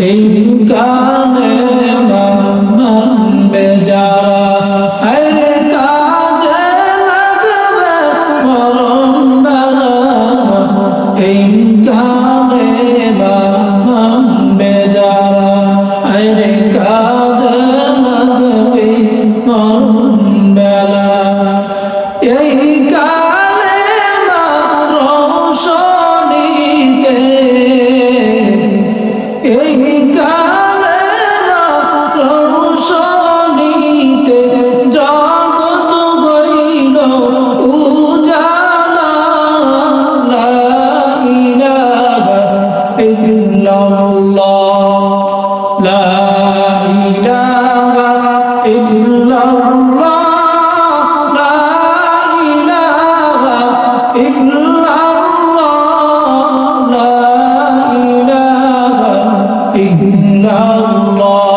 এই গানে মানবে যারা আরে কাজে লাগবে মরণ বেলা এই গানে মানবে যারা আরে কাজে লাগবে মরণ বেলা এই গানে রোশনীতে এই গানে রোশনীতে জগৎ হইল উজালা লা ইলাহা ইল্লাল্লাহ লা ইলাহা ইল্লাল্লাহ লা ইলাহা ইল্লাল্লাহ লা ইলাহা ইল্লাল্লাহ